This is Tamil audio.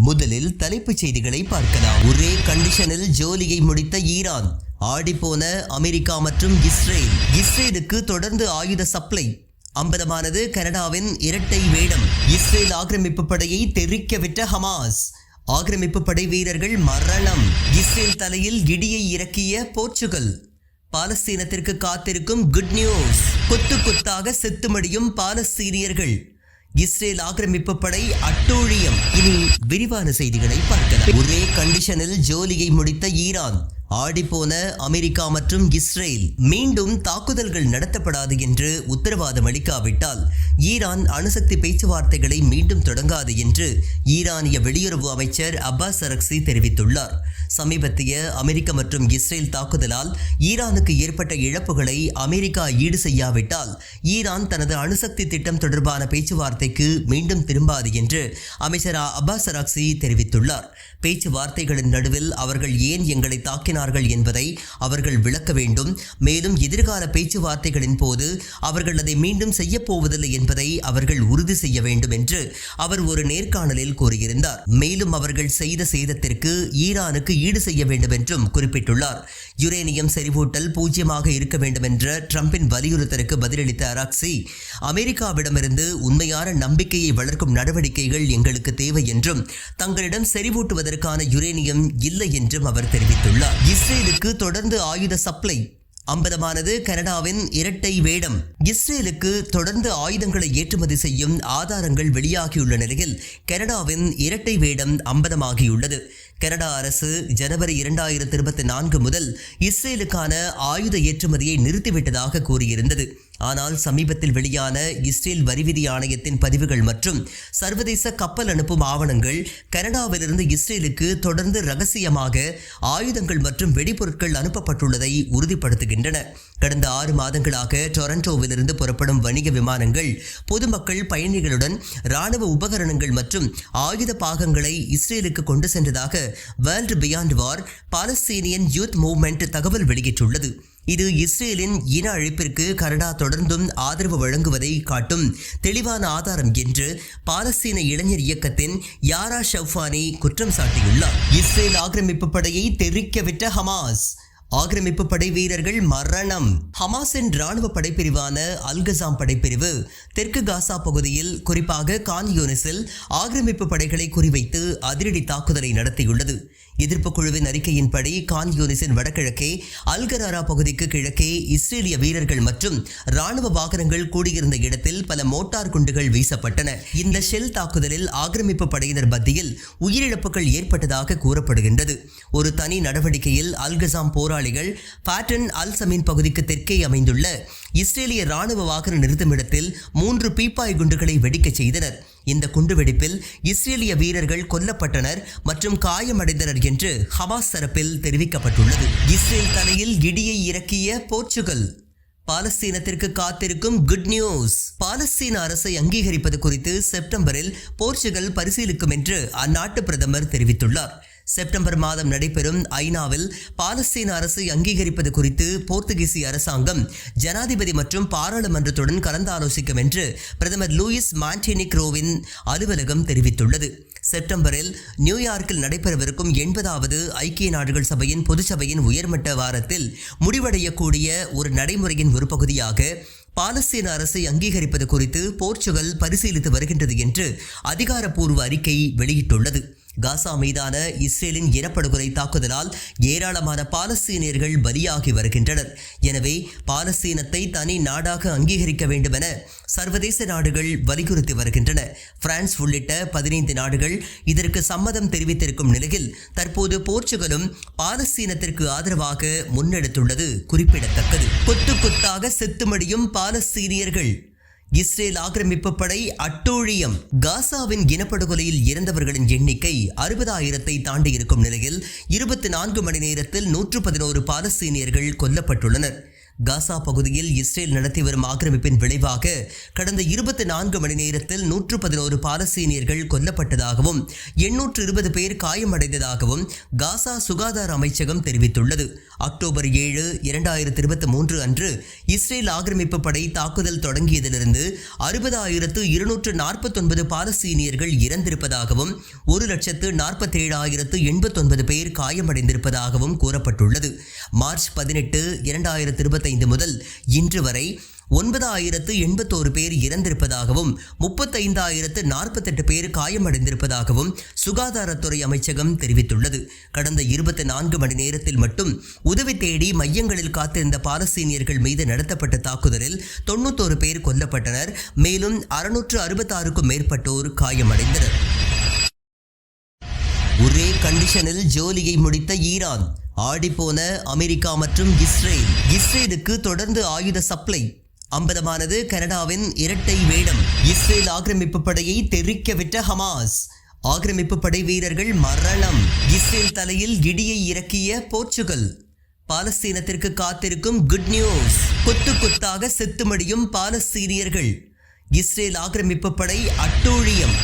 முதலில் தலைப்புச் செய்திகளை பார்க்கலாம். ஒரே கண்டிஷனில் ஜோலியை முடித்த ஈரான், ஆடிப்போன அமெரிக்கா மற்றும் இஸ்ரேலுக்கு தொடர்ந்து ஆயுத சப்ளை. அம்பலமானது கனடாவின் இரட்டை வேடம். இஸ்ரேல் ஆக்கிரமிப்பு படையை தெறிக்கவிட்ட ஹமாஸ், ஆக்கிரமிப்பு படை வீரர்கள் மரணம். இஸ்ரேல் தலையில் இடியை இறக்கிய போர்ச்சுகல். பாலஸ்தீனத்திற்கு காத்திருக்கும் குட் நியூஸ். கொத்து கொத்தாக செத்துமடியும் பாலஸ்தீனியர்கள். இஸ்ரேல் ஆக்கிரமிப்பு படை அட்டூழியம். இனி விரிவான செய்திகளை பார்க்கலாம். ஒரே கண்டிஷனில் ஜோலியை முடித்த ஈரான், ஆடிப்போன அமெரிக்கா மற்றும் இஸ்ரேல். மீண்டும் தாக்குதல்கள் நடத்தப்படாது என்று உத்தரவாதம் அளிக்காவிட்டால் ஈரான் அணுசக்தி பேச்சுவார்த்தைகளை மீண்டும் தொடங்காது என்று ஈரானிய வெளியுறவு அமைச்சர் அப்பாஸ் அரக்சி தெரிவித்துள்ளார். சமீபத்திய அமெரிக்க மற்றும் இஸ்ரேல் தாக்குதலால் ஈரானுக்கு ஏற்பட்ட இழப்புகளை அமெரிக்கா ஈடு செய்யாவிட்டால் ஈரான் தனது அணுசக்தி திட்டம் தொடர்பான பேச்சுவார்த்தைக்கு மீண்டும் திரும்பாது என்று அமைச்சர் அப்பாஸ் அரக்சி தெரிவித்துள்ளார். பேச்சுவார்த்தைகளின் நடுவில் அவர்கள் ஏன் எங்களை தாக்கினார்கள் என்பதை அவர்கள் விளக்க வேண்டும். மேலும் எதிர்கால பேச்சுவார்த்தைகளின் போது அவர்கள் அதை மீண்டும் செய்யப்போவதில்லை என்பதை அவர்கள் உறுதி செய்ய வேண்டும் என்று அவர் ஒரு நேர்காணலில் கூறியிருந்தார். மேலும் அவர்கள் செய்த சேதத்திற்கு ஈரானுக்கு ஈடு செய்ய வேண்டும் என்றும் குறிப்பிட்டுள்ளார். யுரேனியம் செறிவூட்டல் 0 இருக்க வேண்டும் என்ற ட்ரம்பின் வலியுறுத்தலுக்கு பதிலளித்த அரக்சி, அமெரிக்காவிடமிருந்து உண்மையான நம்பிக்கையை வளர்க்கும் நடவடிக்கைகள் எங்களுக்கு தேவை என்றும் தங்களிடம் செறிவூட்டுவதற்கான யுரேனியம் இல்லை என்றும் அவர் தெரிவித்துள்ளார். இஸ்ரேலுக்கு தொடர்ந்து ஆயுத சப்ளை. அம்பலமானது கனடாவின் இரட்டை வேடம். இஸ்ரேலுக்கு தொடர்ந்து ஆயுதங்களை ஏற்றுமதி செய்யும் ஆதாரங்கள் வெளியாகியுள்ள நிலையில் கனடாவின் இரட்டை வேடம் அம்பலமாகியுள்ளது. கனடா அரசு ஜனவரி 2024 முதல் இஸ்ரேலுக்கான ஆயுத ஏற்றுமதியை நிறுத்திவிட்டதாக கூறியிருந்தது. ஆனால் சமீபத்தில் வெளியான இஸ்ரேல் வரிவிதி ஆணையத்தின் பதிவுகள் மற்றும் சர்வதேச கப்பல் அனுப்பும் ஆவணங்கள் கனடாவிலிருந்து இஸ்ரேலுக்கு தொடர்ந்து ரகசியமாக ஆயுதங்கள் மற்றும் வெடிபொருட்கள் அனுப்பப்பட்டுள்ளதை உறுதிப்படுத்துகின்றன. கடந்த 6 மாதங்களாக டொரண்டோவிலிருந்து புறப்படும் வணிக விமானங்கள் பொதுமக்கள் பயணிகளுடன் இராணுவ உபகரணங்கள் மற்றும் ஆயுத பாகங்களை இஸ்ரேலுக்கு கொண்டு சென்றதாக வேர்ல்ட் பியாண்ட் வார் பாலஸ்தீனியன் யூத் மூவ்மெண்ட் தகவல் வெளியிட்டுள்ளது. இது இஸ்ரேலின் இன அழிப்பிற்கு கனடா தொடர்ந்தும் ஆதரவு வழங்குவதை காட்டும் தெளிவான ஆதாரம் என்று பாலஸ்தீன இளைஞர் இயக்கத்தின் யாரா ஷவ்ஃபானி குற்றம் சாட்டியுள்ளார். இஸ்ரேல் ஆக்கிரமிப்பு படையை தெறிக்கவிட்ட ஹமாஸ், ஆக்கிரமிப்பு படை வீரர்கள் மரணம். ஹமாஸின் இராணுவ படைப்பிரிவான அல்கசாம் படைப்பிரிவு தெற்கு காசா பகுதியில் குறிப்பாக கான் யூனிஸில் ஆக்கிரமிப்பு படைகளை குறிவைத்து அதிரடி தாக்குதலை நடத்தியுள்ளது. எதிர்ப்பு குழுவின் அறிக்கையின்படி கான் யூனிஸின் வடகிழக்கே அல்கராரா பகுதிக்கு கிழக்கே இஸ்ரேலிய வீரர்கள் மற்றும் இராணுவ வாகனங்கள் கூடியிருந்த இடத்தில் பல மோட்டார் குண்டுகள் வீசப்பட்டன. இந்த ஷெல் தாக்குதலில் ஆக்கிரமிப்பு படையினர் மத்தியில் உயிரிழப்புகள் ஏற்பட்டதாக கூறப்படுகின்றது. ஒரு தனி நடவடிக்கையில் அல்கசாம் போராளிகள் பாட்டன் அல் சமீன் பகுதிக்கு தெற்கே அமைந்துள்ள இஸ்ரேலிய இராணுவ வாகன நிறுத்துமிடத்தில் 3 பீப்பாய் குண்டுகளை வெடிக்க செய்தனர். இந்த குண்டுவெடிப்பில் இஸ்ரேலிய வீரர்கள் கொல்லப்பட்டனர் மற்றும் காயமடைந்தனர் என்று ஹமாஸ் தரப்பில் தெரிவிக்கப்பட்டுள்ளது. இஸ்ரேல் தலையில் இடியை இறக்கிய போர்ச்சுகல். பாலஸ்தீனத்திற்கு காத்திருக்கும் குட் நியூஸ். பாலஸ்தீன அரசை அங்கீகரிப்பது குறித்து செப்டம்பரில் போர்ச்சுகல் பரிசீலிக்கும் என்று அந்நாட்டு பிரதமர் தெரிவித்துள்ளார். செப்டம்பர் மாதம் நடைபெறும் ஐநாவில் பாலஸ்தீன அரசை அங்கீகரிப்பது குறித்து போர்த்துகீசிய அரசாங்கம் ஜனாதிபதி மற்றும் பாராளுமன்றத்துடன் கலந்தாலோசிக்கும் என்று பிரதமர் லூயிஸ் மான்டெனிக்ரோவின் அலுவலகம் தெரிவித்துள்ளது. செப்டம்பரில் நியூயார்க்கில் நடைபெறவிருக்கும் 80வது ஐக்கிய நாடுகள் சபையின் பொதுச்சபையின் உயர்மட்ட வாரத்தில் முடிவடையக்கூடிய ஒரு நடைமுறையின் ஒரு பகுதியாக பாலஸ்தீன அரசை அங்கீகரிப்பது குறித்து போர்ச்சுகல் பரிசீலித்து வருகின்றது என்று அதிகாரப்பூர்வ அறிக்கை வெளியிட்டுள்ளது. காசா மீதான இஸ்ரேலின் இனப்படுகொலை தாக்குதலால் ஏராளமான பாலஸ்தீனியர்கள் பலியாகி வருகின்றனர். எனவே பாலஸ்தீனத்தை தனி நாடாக அங்கீகரிக்க வேண்டும் என சர்வதேச நாடுகள் வலியுறுத்தி வருகின்றன. பிரான்ஸ் உள்ளிட்ட 15 நாடுகள் இதற்கு சம்மதம் தெரிவித்திருக்கும் நிலையில் தற்போது போர்ச்சுகலும் பாலஸ்தீனத்திற்கு ஆதரவாக முன்னெடுத்துள்ளது குறிப்பிடத்தக்கது. கொத்து கொத்தாக செத்துமடியும் பாலஸ்தீனியர்கள். இஸ்ரேல் ஆக்கிரமிப்பு படை அட்டூழியம். காசாவின் இனப்படுகொலையில் இறந்தவர்களின் எண்ணிக்கை 60,000-ஐ தாண்டி இருக்கும் நிலையில் 24 மணி நேரத்தில் 111 பாலஸ்தீனியர்கள் கொல்லப்பட்டுள்ளனர். காசா பகுதியில் இஸ்ரேல் நடத்தி வரும் ஆக்கிரமிப்பின் விளைவாக கடந்த 24 மணி நேரத்தில் 111 பாலஸ்தீனியர்கள் கொல்லப்பட்டதாகவும் 820 பேர் காயமடைந்ததாகவும் காசா சுகாதார அமைச்சகம் தெரிவித்துள்ளது. அக்டோபர் 7, 2023 அன்று இஸ்ரேல் ஆக்கிரமிப்பு படை தாக்குதல் தொடங்கியதிலிருந்து 60,249 பாலஸ்தீனியர்கள் இறந்திருப்பதாகவும் 1,47,089 பேர் காயமடைந்திருப்பதாகவும் கூறப்பட்டுள்ளது. மார்ச் 18, 2025 முதல் இன்று வரை 9,081 பேர் இறந்திருப்பதாகவும் 35,048 பேர் காயமடைந்திருப்பதாகவும் சுகாதாரத்துறை அமைச்சகம் தெரிவித்துள்ளது. கடந்த 24 மணி நேரத்தில் மட்டும் உதவி தேடி மையங்களில் காத்திருந்த பாலஸ்தீனியர்கள் மீது நடத்தப்பட்ட தாக்குதலில் 91 பேர் கொல்லப்பட்டனர். மேலும் 666க்கும் மேற்பட்டோர் காயமடைந்தனர். ஒரே கண்டிஷனில் ஜோலியை முடித்த ஈரான், ஆடிப்போன அமெரிக்கா மற்றும் இஸ்ரேலுக்கு தொடர்ந்து ஆயுத சப்ளை. அம்பலமானது கனடாவின் இரட்டை வேடம். இஸ்ரேல் ஆக்கிரமிப்பு படையை தெறிக்கவிட்ட ஹமாஸ். ஆக்கிரமிப்பு படை வீரர்கள் மரணம். இஸ்ரேல் தலையில் இடியை இறக்கிய போர்ச்சுகல். பாலஸ்தீனத்திற்கு காத்திருக்கும் குட் நியூஸ். கொத்து கொத்தாக செத்துமடியும் பாலஸ்தீனியர்கள். இஸ்ரேல் ஆக்கிரமிப்பு படை அட்டூழியம்.